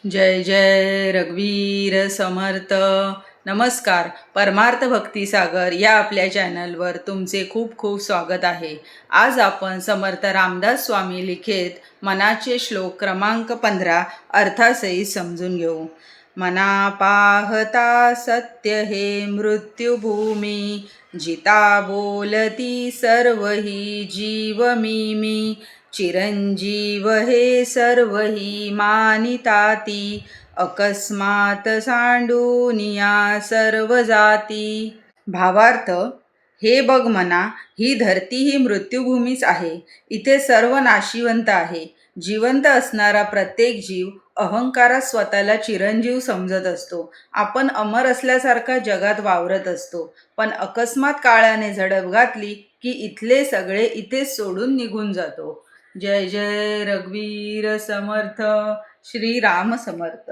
जय जय रघुवीर समर्थ. नमस्कार. परमार्थ भक्ती सागर या आपल्या चॅनलवर तुमचे खूप खूप स्वागत आहे. आज आपण समर्थ रामदास स्वामी लिखित मनाचे श्लोक क्रमांक 15 अर्थासहित समजून घेऊ. मना पाहता सत्य हे मृत्युभूमी, जिता बोलती सर्व ही जीव मी. चिरंजीव हे सर्व ही मानिताती, अकस्मात सांडूनिया सर्व जाती. भावार्थ: हे बघ मना, ही धरती ही मृत्यूभूमीच आहे. इथे सर्व नाशिवंत आहे. जिवंत असणारा प्रत्येक जीव अहंकारात स्वतःला चिरंजीव समजत असतो. आपण अमर असल्यासारखा जगात वावरत असतो. पण अकस्मात काळाने झडप घातली की इथले सगळे इथेच सोडून निघून जातो. जय जय रघुवीर समर्थ. श्री राम समर्थ.